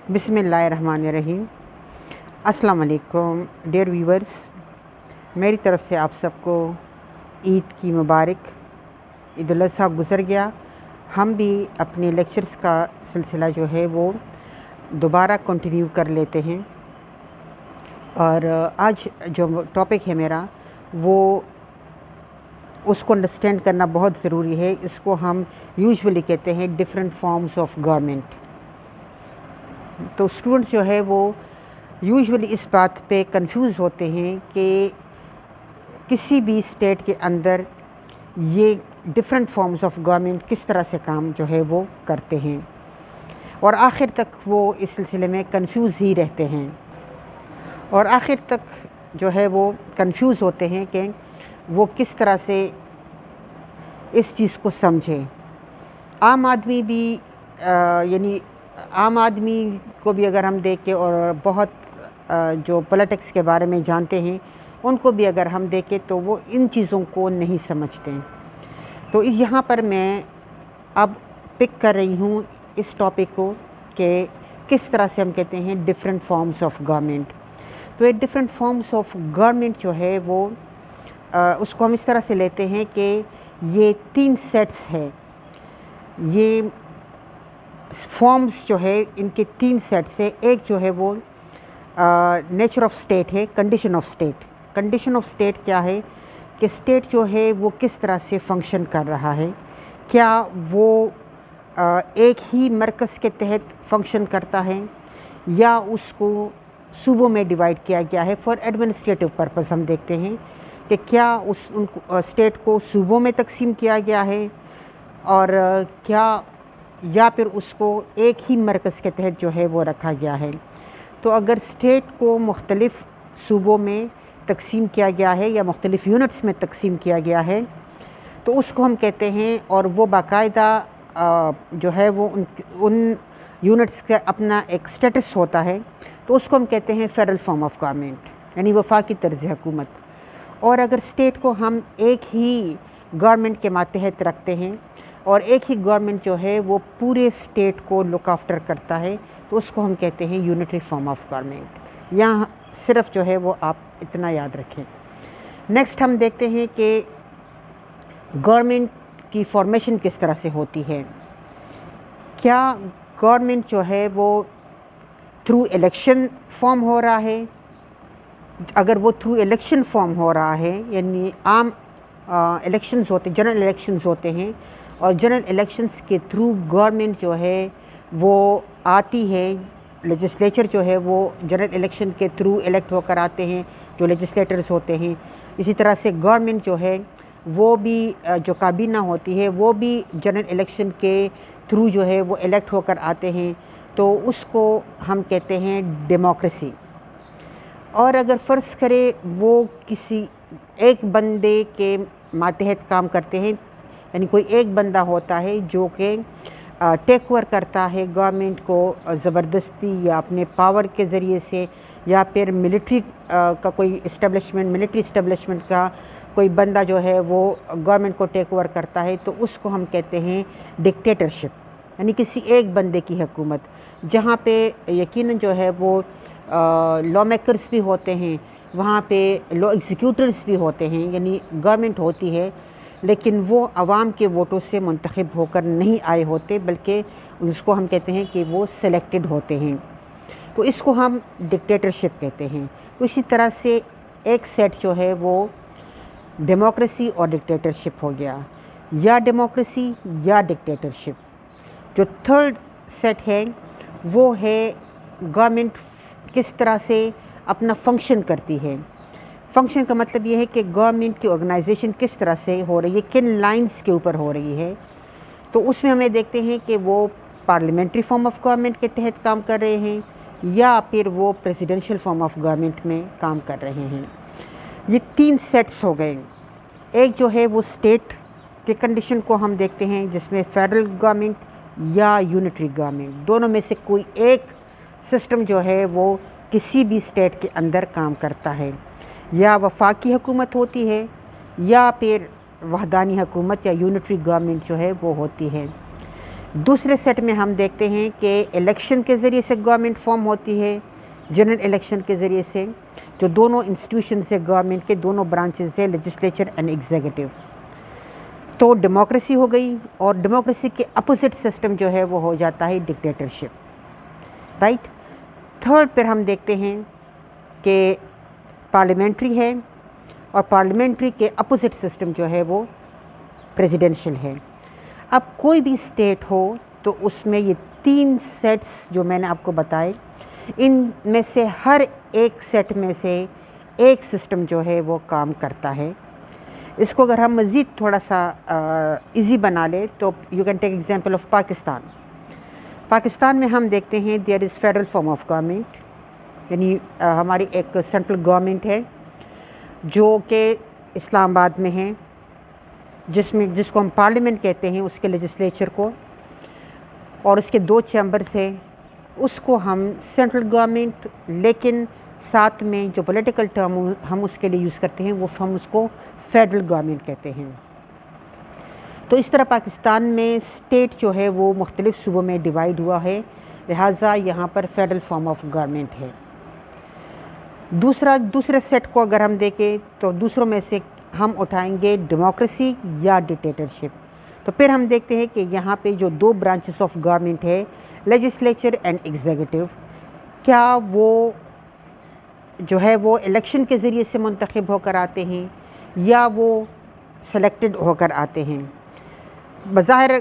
बिस्मिल्लाहिर्रहमानिर्रहीम। अस्सलाम वालेकुम डियर व्यूवर्स, मेरी तरफ़ से आप सबको ईद की मुबारक। ईद उल अज़हा गुज़र गया। हम भी अपने लेक्चर्स का सिलसिला जो है वो दोबारा कंटिन्यू कर लेते हैं। और आज जो टॉपिक है मेरा वो उसको अंडरस्टैंड करना बहुत ज़रूरी है। इसको हम यूजुअली कहते हैं डिफरेंट फॉर्म्स ऑफ गवर्नमेंट। तो स्टूडेंट्स जो है वो यूजुअली इस बात पे कंफ्यूज होते हैं कि किसी भी स्टेट के अंदर ये डिफरेंट फॉर्म्स ऑफ गवर्नमेंट किस तरह से काम जो है वो करते हैं, और आखिर तक वो इस सिलसिले में कंफ्यूज ही रहते हैं और आखिर तक जो है वो कंफ्यूज होते हैं कि वो किस तरह से इस चीज़ को समझें। आम आदमी भी यानी आम आदमी को भी अगर हम देखें और बहुत जो पॉलिटिक्स के बारे में जानते हैं उनको भी अगर हम देखें तो वो इन चीज़ों को नहीं समझते हैं। तो यहाँ पर मैं अब पिक कर रही हूँ इस टॉपिक को कि किस तरह से हम कहते हैं डिफरेंट फॉर्म्स ऑफ गवर्नमेंट। तो ये डिफरेंट फॉर्म्स ऑफ गवर्नमेंट जो है वो उसको हम इस तरह से लेते हैं कि ये 3 सेट्स है। ये फॉर्म्स जो है इनके 3 सेट्स है। एक जो है वो नेचर ऑफ स्टेट है, condition of state. Condition of state क्या है कि स्टेट जो है वो किस तरह से फंक्शन कर रहा है, क्या वो एक ही मरकज़ के तहत फंक्शन करता है या उसको सूबों में डिवाइड किया गया है। फॉर एडमिनिस्ट्रेटिव पर्पस हम देखते हैं कि क्या उन स्टेट को सूबों में तकसीम किया गया है और क्या या फिर उसको एक ही मरकज़ के तहत जो है वो रखा गया है। तो अगर स्टेट को मुख्तलिफ़ सूबों में तकसीम किया गया है या मुख्तलिफ़ यूनिट्स में तकसीम किया गया है तो उसको हम कहते हैं, और वो बाकायदा जो है वो उन यूनिट्स का अपना एक स्टेटस होता है, तो उसको हम कहते हैं फेडरल फॉर्म ऑफ गवर्नमेंट यानी वफाकी तर्ज़ हुकूमत। और अगर स्टेट को हम एक ही गवर्नमेंट के मातहत रखते हैं और एक ही गवर्नमेंट जो है वो पूरे स्टेट को लुक आफ्टर करता है तो उसको हम कहते हैं यूनिटरी फॉर्म ऑफ गवर्नमेंट। यहाँ सिर्फ जो है वो आप इतना याद रखें। नेक्स्ट हम देखते हैं कि गवर्नमेंट की फॉर्मेशन किस तरह से होती है। क्या गवर्नमेंट जो है वो थ्रू इलेक्शन फॉर्म हो रहा है? अगर वो थ्रू इलेक्शन फॉर्म हो रहा है यानी आम इलेक्शंस होते, जनरल इलेक्शंस होते हैं और जनरल इलेक्शंस के थ्रू गवर्नमेंट जो है वो आती है। लेजिस्लेचर जो है वो जनरल इलेक्शन के थ्रू इलेक्ट होकर आते हैं जो लेजिस्लेटर्स होते हैं। इसी तरह से गवर्नमेंट जो है वो भी जो काबीना होती है वो भी जनरल इलेक्शन के थ्रू जो है वो इलेक्ट होकर आते हैं, तो उसको हम कहते हैं डेमोक्रेसी। और अगर फ़र्ज़ करें वो किसी एक बंदे के मातहत काम करते हैं यानी कोई एक बंदा होता है जो कि टेक ओवर करता है गवर्नमेंट को ज़बरदस्ती या अपने पावर के ज़रिए से, या फिर मिलिट्री का कोई इस्टेब्लिशमेंट, मिलिट्री इस्टेब्लिशमेंट का कोई बंदा जो है वो गवर्नमेंट को टेक ओवर करता है, तो उसको हम कहते हैं डिक्टेटरशिप यानी किसी एक बंदे की हुकूमत, जहाँ पे यकीनन जो है वो लॉ मेकर्स भी होते हैं, वहाँ पे लॉ एग्जीक्यूटर्स भी होते हैं। यानी गवर्नमेंट होती है लेकिन वो आवाम के वोटों से मुंतखब होकर नहीं आए होते, बल्कि उसको हम कहते हैं कि वो सेलेक्टेड होते हैं, तो इसको हम डिक्टेटरशिप कहते हैं। तो इसी तरह से एक सेट जो है वो डेमोक्रेसी और डिक्टेटरशिप हो गया, या डेमोक्रेसी या डिक्टेटरशिप। जो थर्ड सेट है वो है गवर्नमेंट किस तरह से अपना फंक्शन करती है। फंक्शन का मतलब ये है कि गवर्नमेंट की ऑर्गेनाइजेशन किस तरह से हो रही है, किन लाइंस के ऊपर हो रही है। तो उसमें हमें देखते हैं कि वो पार्लियामेंट्री फॉर्म ऑफ गवर्नमेंट के तहत काम कर रहे हैं या फिर वो प्रेसिडेंशियल फॉर्म ऑफ गवर्नमेंट में काम कर रहे हैं। ये 3 सेट्स हो गए। एक जो है वो स्टेट के कंडीशन को हम देखते हैं जिसमें फेडरल गवर्नमेंट या यूनिटरी गवर्नमेंट, दोनों में से कोई एक सिस्टम जो है वो किसी भी स्टेट के अंदर काम करता है, या वफाकी हुकूमत होती है या फिर वहदानी हुकूमत या यूनिटरी गवर्नमेंट जो है वो होती है। دوسرے سیٹ میں ہم دیکھتے ہیں کہ الیکشن کے ذریعے سے گورنمنٹ فارم ہوتی ہے، جنرل الیکشن کے ذریعے سے، جو دونوں انسٹیٹیوشنز ہے گورنمنٹ کے، دونوں برانچز ہے، لیجسلیچر اینڈ ایگزیکٹو. تو ڈیموکریسی ہو گئی، اور ڈیموکریسی کے اپوزٹ سسٹم جو ہے وہ ہو جاتا ہے ڈکٹیٹرشپ، رائٹ. تھرڈ پھر ہم دیکھتے ہیں کہ پارلیمنٹری ہے، اور پارلیمنٹری کے اپوزٹ سسٹم جو ہے وہ پریزیڈنشل ہے. اب کوئی بھی اسٹیٹ ہو تو اس میں یہ تین سیٹس جو میں نے آپ کو بتائے، ان میں سے ہر ایک سیٹ میں سے ایک سسٹم جو ہے وہ کام کرتا ہے. اس کو اگر ہم مزید تھوڑا سا ایزی بنا لیں تو you can take example of Pakistan. Pakistan میں ہم دیکھتے ہیں there is federal form of government, یعنی ہماری ایک سینٹرل گورنمنٹ ہے جو کہ اسلام آباد میں ہے، جس کو ہم پارلیمنٹ کہتے ہیں، اس کے لیجسلیچر کو، اور اس کے دو چیمبرز ہیں. اس کو ہم سینٹرل گورنمنٹ، لیکن ساتھ میں جو پولیٹیکل ٹرم ہم اس کے لیے یوز کرتے ہیں وہ ہم اس کو فیڈرل گورنمنٹ کہتے ہیں. تو اس طرح پاکستان میں اسٹیٹ جو ہے وہ مختلف صوبوں میں ڈیوائیڈ ہوا ہے، لہٰذا یہاں پر فیڈرل فارم آف گورنمنٹ ہے. دوسرے سیٹ کو اگر ہم دیکھیں تو دوسروں میں سے ہم اٹھائیں گے ڈیموکریسی یا ڈکٹیٹرشپ. تو پھر ہم دیکھتے ہیں کہ یہاں پہ جو دو برانچز آف گورنمنٹ ہے، لیجسلیچر اینڈ ایگزیکٹو، کیا وہ جو ہے وہ الیکشن کے ذریعے سے منتخب ہو کر آتے ہیں یا وہ سلیکٹڈ ہو کر آتے ہیں. بظاہر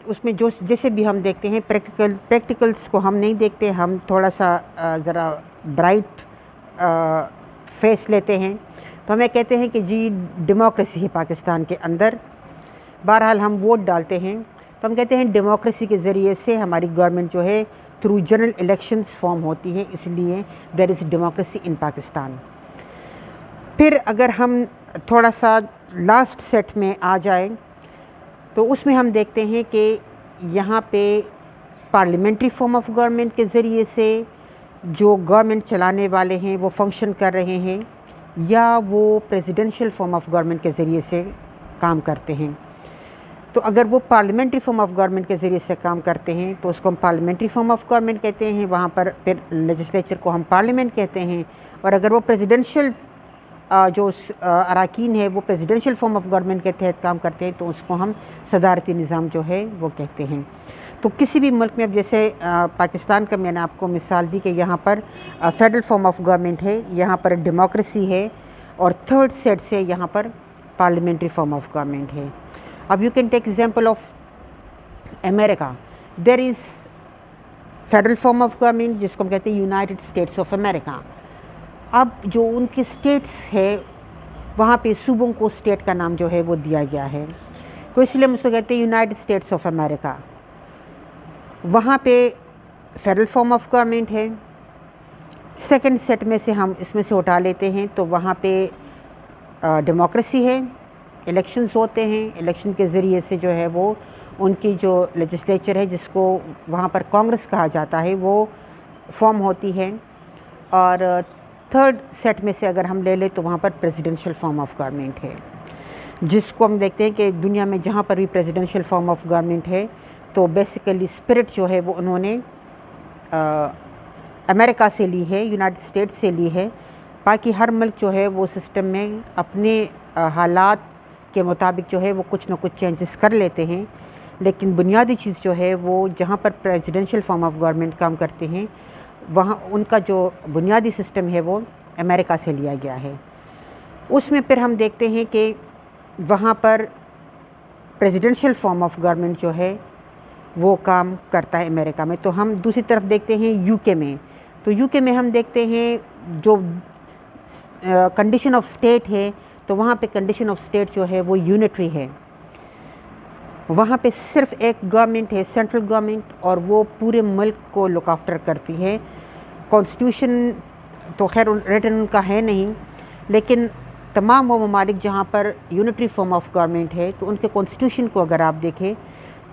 اس میں جیسے بھی ہم دیکھتے ہیں پریکٹیکلس کو ہم نہیں دیکھتے، ہم تھوڑا سا ذرا برائٹ فیس لیتے ہیں، تو ہمیں کہتے ہیں کہ جی ڈیموکریسی ہے پاکستان کے اندر. بہرحال ہم ووٹ ڈالتے ہیں تو ہم کہتے ہیں ڈیموکریسی کے ذریعے سے ہماری گورنمنٹ جو ہے تھرو جنرل الیکشنز فارم ہوتی ہے، اس لیے دیر از ڈیموکریسی ان پاکستان. پھر اگر ہم تھوڑا سا لاسٹ سیٹ میں آ جائیں تو اس میں ہم دیکھتے ہیں کہ یہاں پہ پارلیمنٹری فارم آف گورنمنٹ کے ذریعے سے جو گورنمنٹ چلانے والے ہیں وہ فنکشن کر رہے ہیں، یا وہ پریزیڈنشل فارم آف گورنمنٹ کے ذریعے سے کام کرتے ہیں. تو اگر وہ پارلیمنٹری فارم آف گورنمنٹ کے ذریعے سے کام کرتے ہیں تو اس کو ہم پارلیمنٹری فارم آف گورنمنٹ کہتے ہیں، وہاں پر پھر لیجسلیچر کو ہم پارلیمنٹ کہتے ہیں. اور اگر وہ پریزیڈنشل جو اراکین ہے وہ پریزیڈنشل فارم آف گورنمنٹ کے تحت کام کرتے ہیں تو اس کو ہم صدارتی نظام جو ہے وہ کہتے ہیں. تو کسی بھی ملک میں، اب جیسے پاکستان کا میں نے آپ کو مثال دی کہ یہاں پر فیڈرل فارم آف گورنمنٹ ہے، یہاں پر ڈیموکریسی ہے، اور تھرڈ سیٹ سے یہاں پر پارلیمنٹری فارم آف گورنمنٹ ہے. اب you can take example of America. There is federal form of government جس کو ہم کہتے ہیں یونائٹڈ اسٹیٹس آف امریکہ. اب جو ان کے اسٹیٹس ہے وہاں پہ صوبوں کو اسٹیٹ کا نام جو ہے وہ دیا گیا ہے، تو اس لیے ہم اس کو کہتے ہیں یونائٹڈ اسٹیٹس آف امریکہ. وہاں پہ فیڈرل فارم آف گورنمنٹ ہے. سیکنڈ سیٹ میں سے ہم اس میں سے اٹھا لیتے ہیں تو وہاں پہ ڈیموکریسی ہے، الیکشنز ہوتے ہیں، الیکشن کے ذریعے سے جو ہے وہ ان کی جو لیجسلیچر ہے جس کو وہاں پر کانگریس کہا جاتا ہے وہ فارم ہوتی ہے. اور تھرڈ سیٹ میں سے اگر ہم لے لیں تو وہاں پر پریزیڈنشل فارم آف گورنمنٹ ہے، جس کو ہم دیکھتے ہیں کہ دنیا میں جہاں پر بھی پریزیڈنشل فارم آف گورنمنٹ ہے تو بیسیکلی اسپرٹ جو ہے وہ انہوں نے امریکہ سے لی ہے، یونائٹڈ اسٹیٹس سے لی ہے. باقی ہر ملک جو ہے وہ سسٹم میں اپنے حالات کے مطابق جو ہے وہ کچھ نہ کچھ چینجز کر لیتے ہیں، لیکن بنیادی چیز جو ہے وہ جہاں پر پریزیڈنشل فارم آف گورنمنٹ کام کرتے ہیں وہاں ان کا جو بنیادی سسٹم ہے وہ امریکہ سے لیا گیا ہے. اس میں پھر ہم دیکھتے ہیں کہ وہاں پر پریزیڈنشل فارم آف گورنمنٹ جو ہے وہ کام کرتا ہے امریکہ میں. تو ہم دوسری طرف دیکھتے ہیں یو کے میں. تو یو کے میں ہم دیکھتے ہیں جو کنڈیشن آف اسٹیٹ ہے تو وہاں پہ کنڈیشن آف اسٹیٹ جو ہے وہ یونٹری ہے. وہاں پہ صرف ایک گورنمنٹ ہے، سینٹرل گورنمنٹ، اور وہ پورے ملک کو لک آفٹر کرتی ہے. کانسٹیٹیوشن تو خیر ریٹن ان کا ہے نہیں، لیکن تمام وہ ممالک جہاں پر یونٹری فارم آف گورنمنٹ ہے تو ان کے کانسٹیٹیوشن کو اگر آپ دیکھیں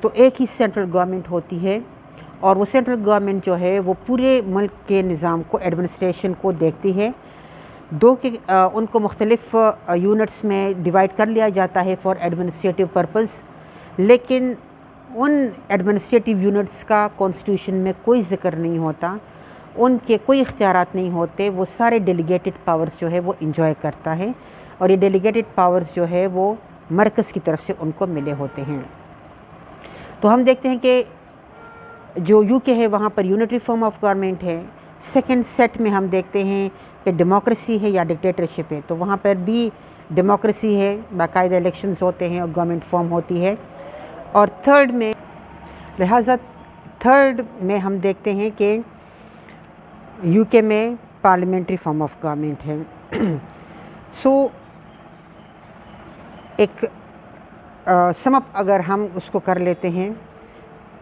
تو ایک ہی سینٹرل گورنمنٹ ہوتی ہے، اور وہ سینٹرل گورنمنٹ جو ہے وہ پورے ملک کے نظام کو، ایڈمنسٹریشن کو دیکھتی ہے. دو کہ ان کو مختلف یونٹس میں ڈیوائڈ کر لیا جاتا ہے فار ایڈمنسٹریٹو پرپز، لیکن उन एडमिनिस्ट्रेटिव यूनिट्स का कॉन्स्टिट्यूशन में कोई ज़िक्र नहीं होता, उनके कोई इख्तियारात नहीं होते, वो सारे डेलीगेटेड पावर्स जो है वो इंजॉय करता है, और ये डेलीगेटेड पावर्स जो है वो मरकज़ की तरफ से उनको मिले होते हैं। तो हम देखते हैं कि जो यूके है वहाँ पर यूनिटरी फॉर्म ऑफ गवर्नमेंट है। सेकंड सेट में हम देखते हैं कि डेमोक्रेसी है या डिक्टेटरशिप है, तो वहाँ पर भी डेमोक्रेसी है, बाकायदा इलेक्शंस होते हैं और गवर्नमेंट फॉर्म होती है। और थर्ड में हम देखते हैं कि यूके में पार्लियामेंट्री फॉर्म ऑफ गवर्नमेंट है। सो एक समअप अगर हम उसको कर लेते हैं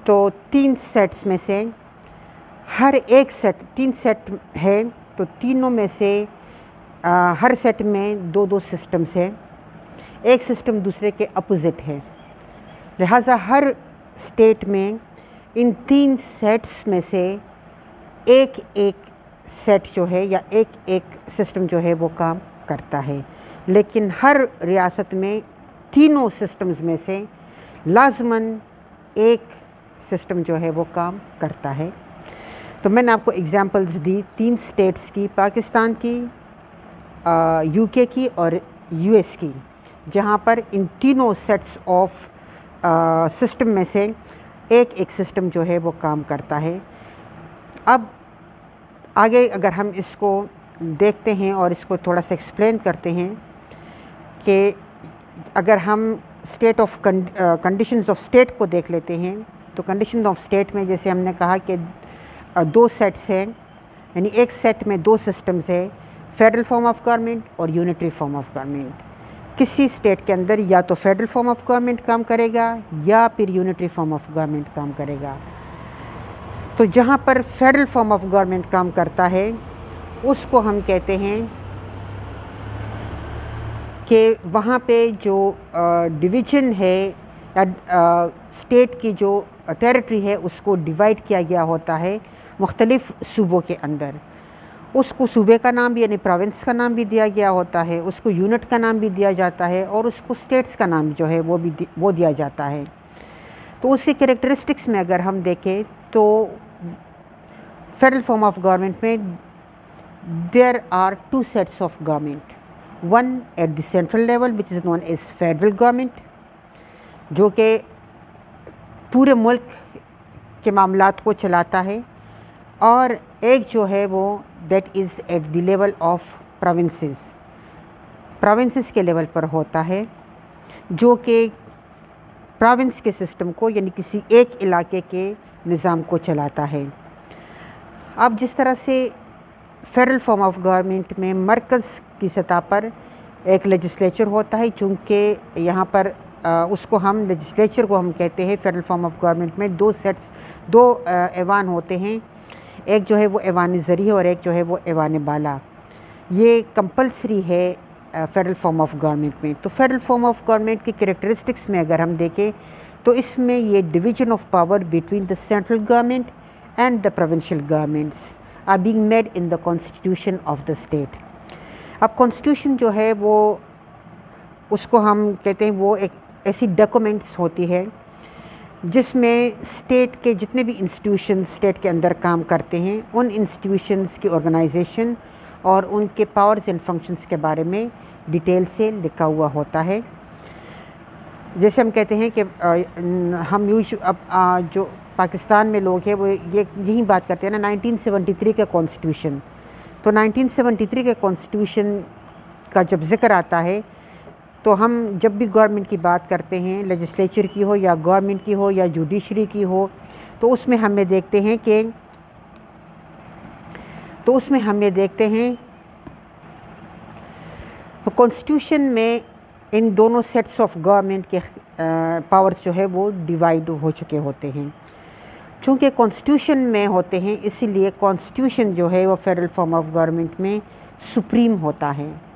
तो 3 सेट्स में से हर एक सेट 3 सेट है, तो तीनों में से हर सेट में 2-2 सिस्टम्स है, एक सिस्टम दूसरे के अपोजिट है। लिहाजा हर स्टेट में इन 3 सेट्स में से एक सेट जो है या एक सिस्टम जो है वो काम करता है, लेकिन हर रियासत में तीनों सिस्टम्स में से लाजमन एक सिस्टम जो है वो काम करता है। तो मैंने आपको एग्जांपल्स दी 3 स्टेट्स की, पाकिस्तान की, यूके की और यूएस की, जहाँ पर इन तीनों सेट्स ऑफ सिस्टम में से एक सिस्टम जो है वो काम करता है। अब आगे अगर हम इसको देखते हैं और इसको थोड़ा सा एक्सप्लेन करते हैं कि अगर हम state of conditions of state को देख लेते हैं, तो कंडीशन ऑफ स्टेट में जैसे हमने कहा कि 2 सेट्स हैं, यानी एक सेट में 2 सिस्टम्स है, फेडरल फॉर्म ऑफ गवर्नमेंट और यूनिटरी फॉर्म ऑफ गवर्नमेंट। किसी स्टेट के अंदर या तो फेडरल फॉर्म ऑफ गवर्नमेंट काम करेगा या फिर यूनिटरी फॉर्म ऑफ गवर्नमेंट काम करेगा। तो जहाँ पर फेडरल फॉर्म ऑफ गवर्नमेंट काम करता है उसको हम कहते हैं कि वहाँ पे जो डिवीज़न है या स्टेट की जो टेरिटरी है उसको डिवाइड किया गया होता है मुख्तलिफ़ सूबों के अंदर। उसको सूबे का नाम भी यानी प्रोविंस का नाम भी दिया गया होता है, उसको यूनिट का नाम भी दिया जाता है और उसको स्टेट्स का नाम जो है वो दिया जाता है। तो उसकी कैरेक्टरिस्टिक्स में अगर हम देखें तो फेडरल फॉर्म ऑफ गवर्नमेंट में there are 2 sets of government, one at the central level which is known as federal government, जो कि पूरे मुल्क के मामलात को चलाता है, और एक जो है वो that is at the level of provinces के लेवल पर होता है, जो कि प्रोविंस के सिस्टम को यानी किसी एक इलाके के निज़ाम को चलाता है। अब जिस तरह से फेडरल फॉर्म ऑफ गवर्नमेंट में मरकज़ की सतह पर एक लेजिस्लेचर होता है, चूँकि यहाँ पर उसको हम लेजिस्लेचर को हम कहते हैं। फेडरल फॉर्म ऑफ गवर्नमेंट में 2 ऐवान होते हैं, एक जो है वो ऐवान ज़री और एक जो है वो ऐवान बाला। ये कंपलसरी है फेडरल फॉर्म ऑफ गवर्नमेंट में। तो फेडरल फॉर्म ऑफ गवर्नमेंट की कैरेक्टरिस्टिक्स में अगर हम देखें तो इसमें ये division of power between the central government and the provincial governments are being made in the constitution of the state. अब कॉन्स्टिट्यूशन जो है वो उसको हम कहते हैं वो एक ऐसी डॉक्यूमेंट्स होती है जिसमें स्टेट के जितने भी इंस्टीट्यूशंस स्टेट के अंदर काम करते हैं उन इंस्टीट्यूशंस की ऑर्गेनाइजेशन और उनके पावर्स एंड फंक्शंस के बारे में डिटेल से लिखा हुआ होता है। जैसे हम कहते हैं कि हम जो पाकिस्तान में लोग हैं वो यही बात करते हैं ना 1973 का कॉन्स्टिट्यूशन। तो 1973 के कॉन्स्टिट्यूशन का जब ज़िक्र आता है तो हम जब भी गवर्नमेंट की बात करते हैं, लेजिस्लेचर की हो या गवर्नमेंट की हो या जुडिशरी की हो, तो उसमें हमें देखते हैं तो कॉन्स्टिट्यूशन में इन दोनों सेट्स ऑफ गवर्नमेंट के पावर्स जो है वो डिवाइड हो चुके होते हैं। चूँकि कॉन्स्टिट्यूशन में होते हैं इसीलिए कॉन्स्टिट्यूशन जो है वो फेडरल फॉर्म ऑफ गवर्नमेंट में सुप्रीम होता है,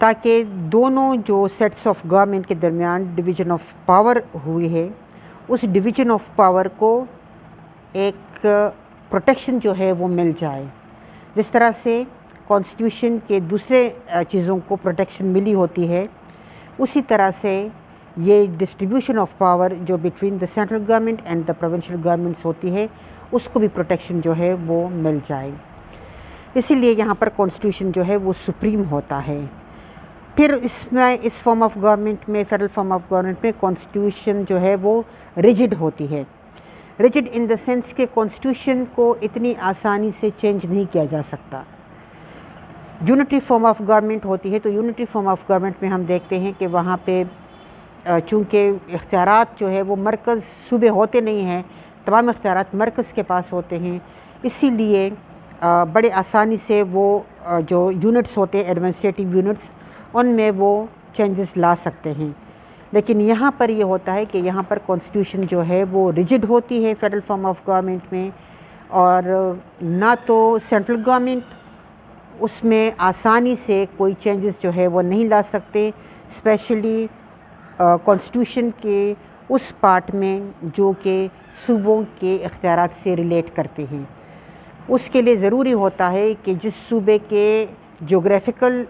ताकि दोनों जो सेट्स ऑफ गवर्नमेंट के दरमियान डिवीज़न ऑफ पावर हुई है उस डिवीज़न ऑफ पावर को एक प्रोटेक्शन जो है वो मिल जाए। जिस तरह से कॉन्स्टिट्यूशन के दूसरे चीज़ों को प्रोटेक्शन मिली होती है, उसी तरह से یہ ڈسٹریبیوشن آف پاور جو between the central government and the provincial governments ہوتی ہے اس کو بھی پروٹیکشن جو ہے وہ مل جائے. اسی لیے یہاں پر کانسٹیٹیوشن جو ہے وہ سپریم ہوتا ہے. پھر اس فارم آف گورنمنٹ میں فیڈرل فارم آف گورنمنٹ میں کانسٹیٹیوشن جو ہے وہ ریجڈ ہوتی ہے. ریجڈ ان دا سینس کہ کانسٹیٹیوشن کو اتنی آسانی سے چینج نہیں کیا جا سکتا. یونٹری فارم آف گورنمنٹ ہوتی ہے تو یونٹری فارم آف گورنمنٹ میں ہم دیکھتے ہیں کہ وہاں پہ چونکہ اختیارات جو ہے وہ مرکز صوبے ہوتے نہیں ہیں، تمام اختیارات مرکز کے پاس ہوتے ہیں، اسی لیے بڑے آسانی سے وہ جو یونٹس ہوتے ہیں ایڈمنسٹریٹو یونٹس ان میں وہ چینجز لا سکتے ہیں. لیکن یہاں پر یہ ہوتا ہے کہ یہاں پر کانسٹیٹیوشن جو ہے وہ ریجڈ ہوتی ہے فیڈرل فارم آف گورنمنٹ میں، اور نہ تو سینٹرل گورنمنٹ اس میں آسانی سے کوئی چینجز جو ہے وہ نہیں لا سکتے، اسپیشلی کانسٹیٹیوشن کے اس پارٹ میں جو کہ صوبوں کے اختیارات سے ریلیٹ کرتے ہیں. اس کے لیے ضروری ہوتا ہے کہ جس صوبے کے جغرافیکل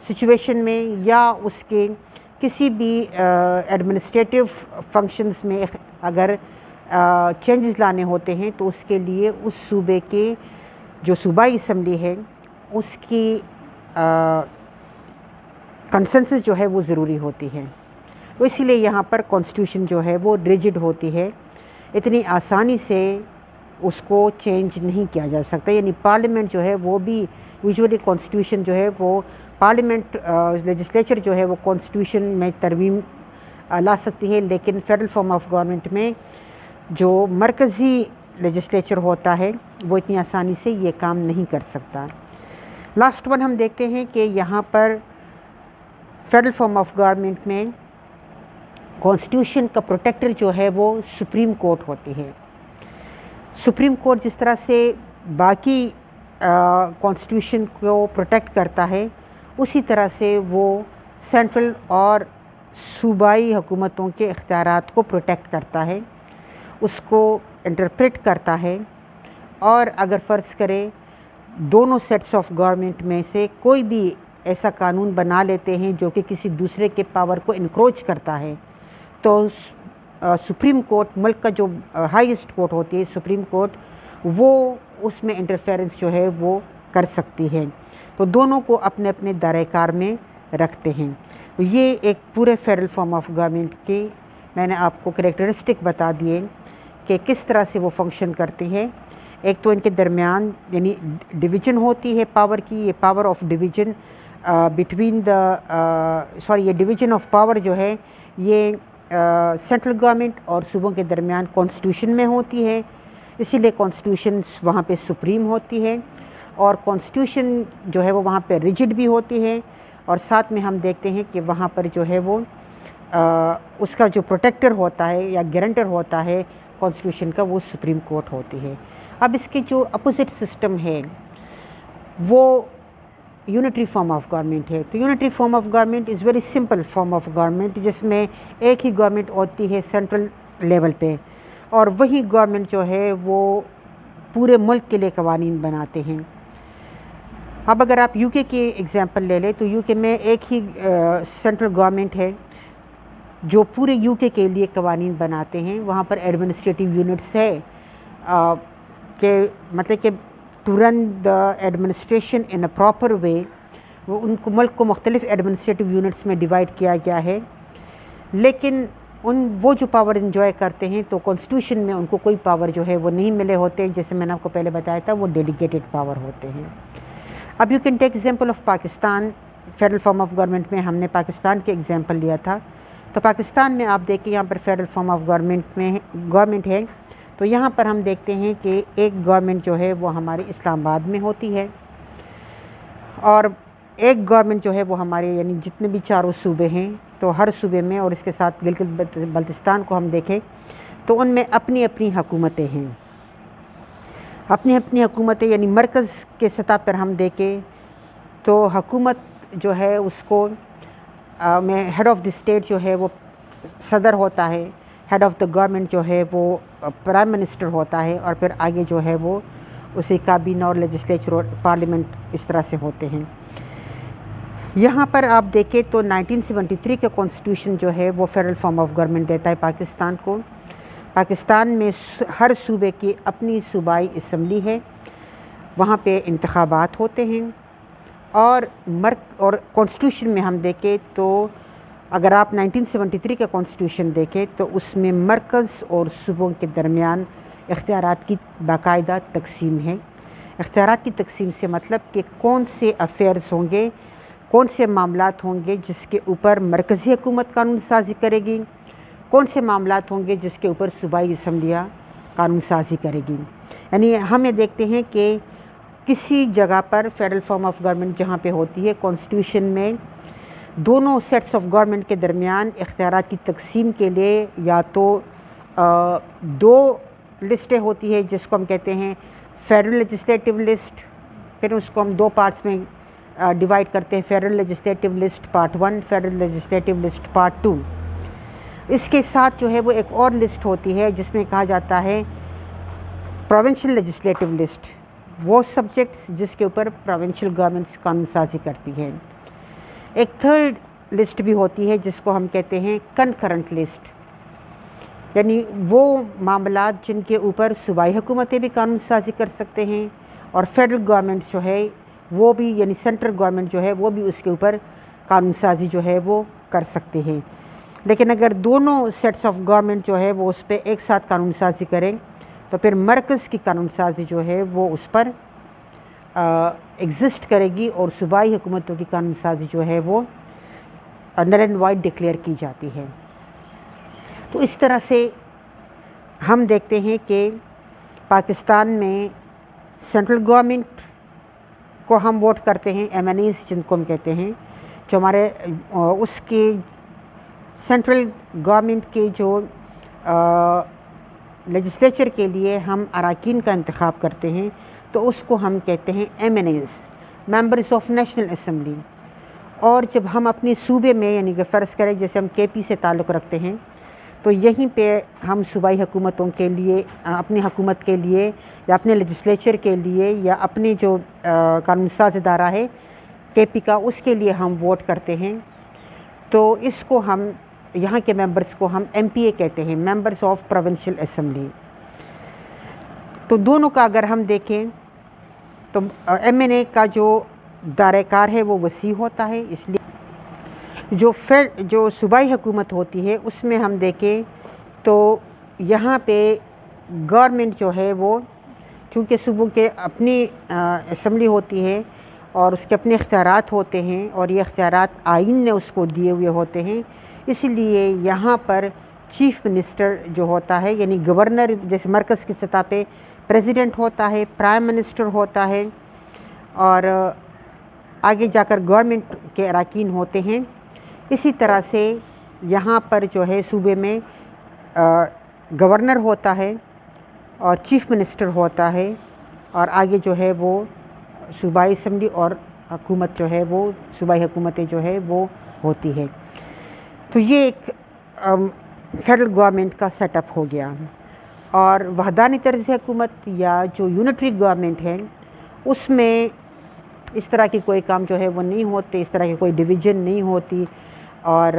سچویشن میں یا اس کے کسی بھی ایڈمنسٹریٹو فنکشنز میں اگر چینجز لانے ہوتے ہیں تو اس کے لیے اس صوبے کے جو صوبائی اسمبلی ہے اس کی کنسنسس جو ہے وہ ضروری ہوتی ہے. تو اسی لیے یہاں پر کانسٹیٹیوشن جو ہے وہ ریجڈ ہوتی ہے، اتنی آسانی سے اس کو چینج نہیں کیا جا سکتا. یعنی پارلیمنٹ جو ہے وہ بھی یوزولی کانسٹیٹیوشن جو ہے وہ پارلیمنٹ لیجسلیچر جو ہے وہ کانسٹیٹیوشن میں ترمیم لا سکتی ہے، لیکن فیڈرل فارم آف گورنمنٹ میں جو مرکزی لیجسلیچر ہوتا ہے وہ اتنی آسانی سے یہ کام نہیں کر سکتا. لاسٹ ون ہم دیکھتے ہیں کہ یہاں پر فیڈرل فارم آف گورنمنٹ میں کانسٹیٹیوشن کا پروٹیکٹر جو ہے وہ سپریم کورٹ ہوتی ہے. سپریم کورٹ جس طرح سے باقی کانسٹیٹیوشن کو پروٹیکٹ کرتا ہے اسی طرح سے وہ سینٹرل اور صوبائی حکومتوں کے اختیارات کو پروٹیکٹ کرتا ہے، اس کو انٹرپریٹ کرتا ہے. اور اگر فرض کرے دونوں سیٹس آف گورنمنٹ میں سے کوئی بھی ایسا قانون بنا لیتے ہیں جو کہ کسی دوسرے کے پاور کو انکروچ کرتا ہے تو سپریم کورٹ، ملک کا جو ہائیسٹ کورٹ ہوتی ہے سپریم کورٹ، وہ اس میں انٹرفیرنس جو ہے وہ کر سکتی ہے. تو دونوں کو اپنے اپنے دائرۂ کار میں رکھتے ہیں. یہ ایک پورے فیڈرل فارم آف گورنمنٹ کی میں نے آپ کو کریکٹرسٹک بتا دیے کہ کس طرح سے وہ فنکشن کرتی ہے. ایک تو ان کے درمیان یعنی ڈویژن ہوتی ہے پاور کی، یہ پاور آف ڈویژن بٹوین یہ ڈویژن آف پاور جو ہے یہ سینٹرل گورنمنٹ اور صوبوں کے درمیان کانسٹیٹیوشن میں ہوتی ہے. اسی لیے کانسٹیٹیوشن وہاں پہ سپریم ہوتی ہے، اور کانسٹیٹیوشن جو ہے وہ وہاں پہ ریجڈ بھی ہوتی ہے. اور ساتھ میں ہم دیکھتے ہیں کہ وہاں پر جو ہے وہ اس کا جو پروٹیکٹر ہوتا ہے یا گارنٹر ہوتا ہے کانسٹیٹیوشن کا، وہ سپریم کورٹ ہوتی ہے. اب اس کے جو اپوزٹ سسٹم ہے وہ یونٹری فارم آف گورنمنٹ ہے. تو unitary form of government is very simple form of government جس میں ایک ہی گورنمنٹ ہوتی ہے سینٹرل لیول پہ، اور وہی گورنمنٹ جو ہے وہ پورے ملک کے لیے قوانین بناتے ہیں. اب اگر آپ یو کے کی ایگزامپل لے لیں تو یو کے میں ایک ہی سینٹرل گورنمنٹ ہے جو پورے یو کے لیے قوانین بناتے ہیں. وہاں پر ایڈمنسٹریٹو یونٹس ہے کہ مطلب کہ to run the administration in a proper way, وہ ان کو ملک کو مختلف ایڈمنسٹریٹو یونٹس میں ڈیوائڈ کیا گیا ہے. لیکن وہ جو پاور انجوائے کرتے ہیں تو کانسٹیٹیوشن میں ان کو کوئی پاور جو ہے وہ نہیں ملے ہوتے، جیسے میں نے آپ کو پہلے بتایا تھا وہ ڈیلیگیٹڈ پاور ہوتے ہیں. اب you can take example of Pakistan. Federal form of government میں ہم نے پاکستان کے ایگزامپل لیا تھا. تو پاکستان میں آپ دیکھیں یہاں پر فیڈرل فارم آف گورنمنٹ ہے. تو یہاں پر ہم دیکھتے ہیں کہ ایک گورنمنٹ جو ہے وہ ہمارے اسلام آباد میں ہوتی ہے، اور ایک گورنمنٹ جو ہے وہ ہمارے یعنی جتنے بھی چاروں صوبے ہیں تو ہر صوبے میں، اور اس کے ساتھ گلگت بلتستان کو ہم دیکھیں تو ان میں اپنی اپنی حکومتیں ہیں. اپنی اپنی حکومتیں یعنی مرکز کے سطح پر ہم دیکھیں تو حکومت جو ہے اس کو میں ہیڈ آف دی اسٹیٹ جو ہے وہ صدر ہوتا ہے، ہیڈ آف دا گورنمنٹ جو ہے وہ پرائم منسٹر ہوتا ہے، اور پھر آگے جو ہے وہ اسی کابینہ اور لیجسلیچر اور پارلیمنٹ اس طرح سے ہوتے ہیں. यहाँ पर आप देखें तो 1973 का कॉन्स्टिट्यूशन जो है वो फेडरल फॉर्म ऑफ गवर्नमेंट देता है पाकिस्तान को। पाकिस्तान में हर सूबे की अपनी सूबाई असम्बली है, वहाँ पे इंतखाबात होते हैं। और कॉन्स्टिट्यूशन में हम देखें तो अगर आप 1973 का कॉन्स्टिट्यूशन देखें तो उसमें मरकज़ और सूबों के दरमियान इख्तियारात की बाकायदा तकसीम है। इख्तियारात की तकसीम से मतलब कि कौन से अफेयर्स होंगे, कौन से मामलात होंगे जिसके ऊपर मरकज़ी हुकूमत कानून साजी करेगी, कौन से मामलात होंगे जिसके ऊपर सूबाई असम्बलियाँ कानून साजी करेगी। यानी हम ये देखते हैं कि किसी जगह पर फेडरल फॉर्म ऑफ गवर्नमेंट जहाँ पे होती है, कॉन्स्टिट्यूशन में दोनों सेट्स ऑफ गवर्नमेंट के दरमियान इख्तियारात की तकसीम के लिए या तो दो लिस्टें होती है जिसको हम कहते हैं फेडरल लेजिस्लेटिव लिस्ट, फिर उसको हम दो पार्ट्स में डिवाइड करते हैं, federal legislative list part 1, federal legislative list part 2। इसके साथ जो है वो एक और लिस्ट होती है जिसमें कहा जाता है प्रोविंशियल लेजिस्लेटिव लिस्ट, वो सब्जेक्ट्स जिसके ऊपर प्रोविंशियल गवर्नमेंट्स कानून साजी करती है। एक थर्ड लिस्ट भी होती है जिसको हम कहते हैं कंकरेंट लिस्ट, यानी वो मामलात जिनके ऊपर सूबाई हुकूमतें भी कानून साजी कर सकते हैं और फेडरल गवर्नमेंट जो है वो भी, यानी सेंट्रल गवर्नमेंट जो है वो भी उसके ऊपर कानून साजी जो है वो कर सकते हैं। लेकिन अगर दोनों सेट्स ऑफ गवर्नमेंट जो है वो उस पर एक साथ कानून साजी करें तो फिर मरकज़ की कानून साजी जो है वो उस पर एग्जिस्ट करेगी और सूबाई हुकूमतों की कानून साजी जो है वो नल एंड वाइड डिक्लेयर की जाती है। तो इस तरह से हम देखते हैं कि पाकिस्तान में सेंट्रल गवर्नमेंट को हम वोट करते हैं, एमएनएज़ जिनको हम कहते हैं, जो हमारे उसके सेंट्रल गवर्नमेंट के जो लेजिस्लेचर के लिए हम अराकीन का इंतखाब करते हैं तो उसको हम कहते हैं एमएनएज़, मेंबर्स ऑफ नेशनल असम्बली। और जब हम अपने सूबे में, यानी कि फ़र्ज़ करें जैसे हम केपी से ताल्लुक़ रखते हैं तो यहीं पे हम सूबाई हुकूमतों के लिए, अपनी हुकूमत के लिए या अपने लेजिस्लेचर के लिए या अपने जो कानून साज़ इदारा है केपी का, उसके लिए हम वोट करते हैं। तो इसको हम, यहाँ के मेंबर्स को हम एमपीए कहते हैं, मेंबर्स ऑफ प्रोविंशियल असम्बली। तो दोनों का अगर हम देखें तो एमएनए का जो दायरा है वो वसी होता है, इसलिए जो सूबाई हुकूमत होती है उसमें हम देखें तो यहाँ पे गवर्नमेंट जो है वो, चूँकि सूबों के अपनी असम्बली होती है और उसके अपने इख्तियारात होते हैं और ये इख्तियारात आइन ने उसको दिए हुए होते हैं, इसलिए यहाँ पर चीफ़ मिनिस्टर जो होता है, यानी गवर्नर, जैसे मरकज़ की सतह पे प्रेसिडेंट होता है, प्राइम मिनिस्टर होता है और आगे जाकर गवर्नमेंट के अराकीन होते हैं। इसी तरह से यहाँ पर जो है सूबे में गवर्नर होता है और चीफ़ मिनिस्टर होता है और आगे जो है वो सूबाई असम्बली और हुकूमत जो है वो, सूबाई हुकूमतें जो है वो होती है। तो ये एक फेडरल गवर्नमेंट का सेटअप हो गया। और वहदानी तर्ज़ हुकूमत या जो यूनिटरी गवर्नमेंट है उसमें इस तरह की कोई काम जो है वो नहीं होते, इस तरह की कोई डिवीज़न नहीं होती और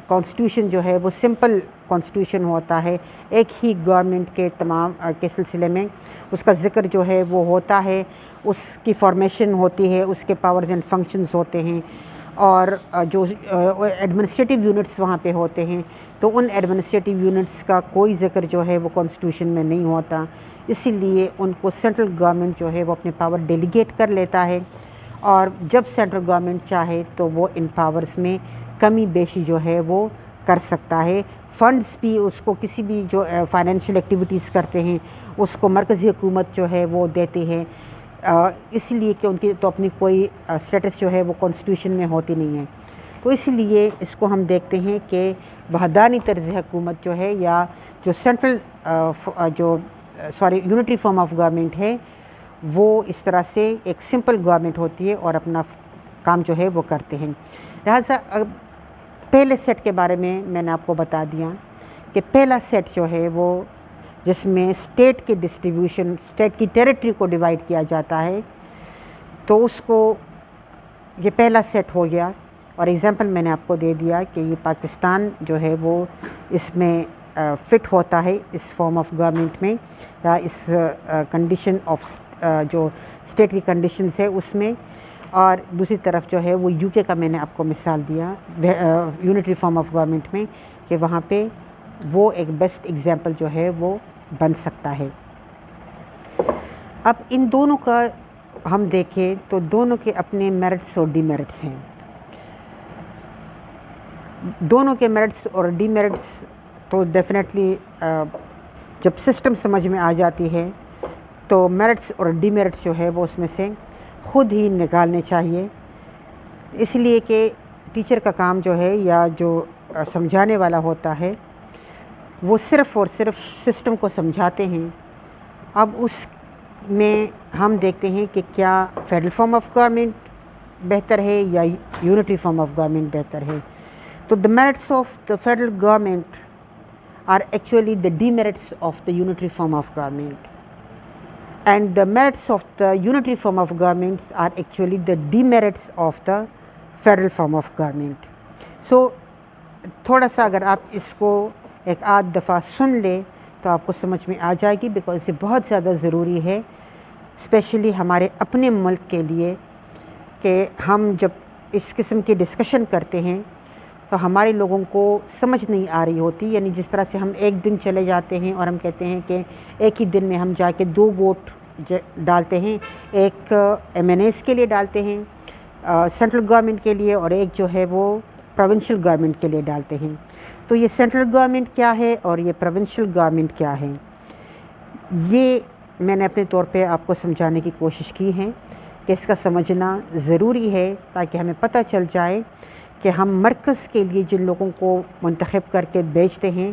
कॉन्स्टिट्यूशन जो है वो सिंपल कॉन्स्टिट्यूशन होता है। एक ही गवर्नमेंट के तमाम के सिलसिले में उसका ज़िक्र जो है वो होता है, उसकी फॉर्मेशन होती है, उसके पावर्स एंड फंक्शंस होते हैं और जो एडमिनिस्ट्रेटिव यूनिट्स वहाँ पे होते हैं तो उन एडमिनिस्ट्रेटिव यूनिट्स का कोई ज़िक्र जो है वो कॉन्स्टिट्यूशन में नहीं होता। इसीलिए उनको सेंट्रल गवर्नमेंट जो है वो अपने पावर डेलीगेट कर लेता है और जब सेंट्रल गवर्नमेंट चाहे तो वो इन पावर्स में कमी बेशी जो है वो कर सकता है। फ़ंड्स भी उसको, किसी भी जो फाइनेंशियल एक्टिविटीज़ करते हैं उसको मरकज़ी हुकूमत जो है वो देती है, इसलिए कि उनकी तो अपनी कोई स्टेटस जो है वो कॉन्स्टिट्यूशन में होती नहीं है। तो इसलिए इसको हम देखते हैं कि वहदानी तर्ज़ हुकूमत जो है या जो central unitary form of government है वो इस तरह से एक सिंपल गवर्नमेंट होती है और अपना काम जो है वो करते हैं। लिहाजा पहले सेट के बारे में मैंने आपको बता दिया कि पहला सेट जो है वो जिसमें स्टेट के डिस्ट्रीब्यूशन, स्टेट की टेरिटरी को डिवाइड किया जाता है, तो उसको ये पहला सेट हो गया। اور ایگزامپل میں نے آپ کو دے دیا کہ یہ پاکستان جو ہے وہ اس میں فٹ ہوتا ہے اس فارم آف گورنمنٹ میں یا اس کنڈیشن آف جو اسٹیٹ کی کنڈیشنز ہے اس میں. اور دوسری طرف جو ہے وہ یو کے کا میں نے آپ کو مثال دیا یونٹری فارم آف گورنمنٹ میں کہ وہاں پہ وہ ایک بیسٹ ایگزامپل جو ہے وہ بن سکتا ہے. اب ان دونوں کا ہم دیکھیں تو دونوں کے اپنے میرٹس اور ڈی میرٹس ہیں. دونوں کے میرٹس اور ڈی میرٹس تو ڈیفینیٹلی جب سسٹم سمجھ میں آ جاتی ہے تو میرٹس اور ڈی میرٹس جو ہے وہ اس میں سے خود ہی نکالنے چاہیے. اس لیے کہ ٹیچر کا کام جو ہے یا جو سمجھانے والا ہوتا ہے وہ صرف اور صرف سسٹم کو سمجھاتے ہیں. اب اس میں ہم دیکھتے ہیں کہ کیا فیڈرل فارم آف گورنمنٹ بہتر ہے یا یونٹری فارم آف گورنمنٹ بہتر ہے. تو the merits of the federal government are actually the demerits of the unitary form of government, and the merits of the unitary form of governments are actually the demerits of the federal form of government. So تھوڑا سا اگر آپ اس کو ایک آدھ دفعہ سن لیں تو آپ کو سمجھ میں آ جائے گی، بیکاز یہ بہت زیادہ ضروری ہے اسپیشلی ہمارے اپنے ملک کے لیے کہ ہم جب اس قسم کی ڈسکشن کرتے ہیں تو ہمارے لوگوں کو سمجھ نہیں آ رہی ہوتی. یعنی جس طرح سے ہم ایک دن چلے جاتے ہیں اور ہم کہتے ہیں کہ ایک ہی دن میں ہم جا کے 2 ووٹ ڈالتے ہیں، ایک ایم این ایز کے لیے ڈالتے ہیں سینٹرل گورنمنٹ کے لیے، اور ایک جو ہے وہ پروونشل گورنمنٹ کے لیے ڈالتے ہیں. تو یہ سینٹرل گورنمنٹ کیا ہے اور یہ پروونشل گورنمنٹ کیا ہے، یہ میں نے اپنے طور پہ آپ کو سمجھانے کی کوشش کی ہے کہ اس کا سمجھنا ضروری ہے تاکہ ہمیں پتہ چل جائے کہ ہم مرکز کے لیے جن لوگوں کو منتخب کر کے بھیجتے ہیں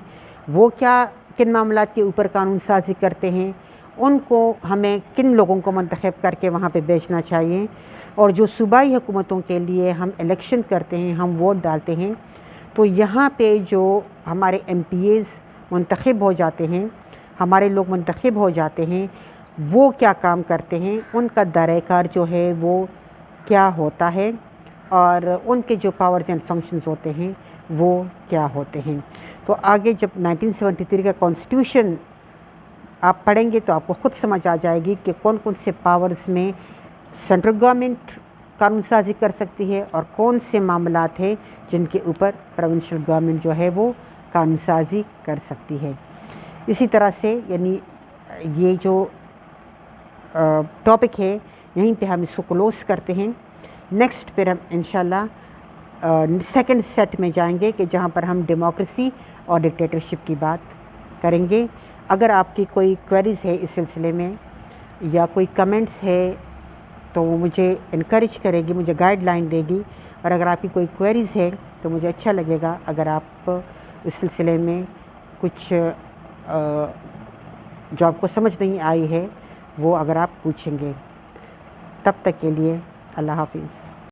وہ کیا کن معاملات کے اوپر قانون سازی کرتے ہیں، ان کو ہمیں کن لوگوں کو منتخب کر کے وہاں پہ بھیجنا چاہیے. اور جو صوبائی حکومتوں کے لیے ہم الیکشن کرتے ہیں، ہم ووٹ ڈالتے ہیں، تو یہاں پہ جو ہمارے ایم پی ایز منتخب ہو جاتے ہیں، ہمارے لوگ منتخب ہو جاتے ہیں، وہ کیا کام کرتے ہیں، ان کا دائرۂ کار جو ہے وہ کیا ہوتا ہے، اور ان کے جو پاورز اینڈ فنکشنز ہوتے ہیں وہ کیا ہوتے ہیں. تو آگے جب 1973 کا کانسٹیٹیوشن آپ پڑھیں گے تو آپ کو خود سمجھ آ جائے گی کہ کون کون سے پاورز میں سینٹرل گورنمنٹ قانون سازی کر سکتی ہے اور کون سے معاملات ہیں جن کے اوپر پروونشل گورنمنٹ جو ہے وہ قانون سازی کر سکتی ہے. اسی طرح سے یعنی یہ جو ٹاپک ہے یہیں پہ ہم اس کو کلوز کرتے ہیں. نیکسٹ پھر ہم انشاءاللہ سیکنڈ سیٹ میں جائیں گے کہ جہاں پر ہم ڈیموکریسی اور ڈکٹیٹرشپ کی بات کریں گے. اگر آپ کی کوئی کوئریز ہے اس سلسلے میں یا کوئی کمنٹس ہے تو وہ مجھے انکریج کرے گی، مجھے گائیڈ لائن دے گی. اور اگر آپ کی کوئی کوئریز ہے تو مجھے اچھا لگے گا اگر آپ اس سلسلے میں کچھ جو آپ کو سمجھ نہیں آئی ہے وہ اگر آپ پوچھیں گے. تب تک کے لیے اللہ حافظ.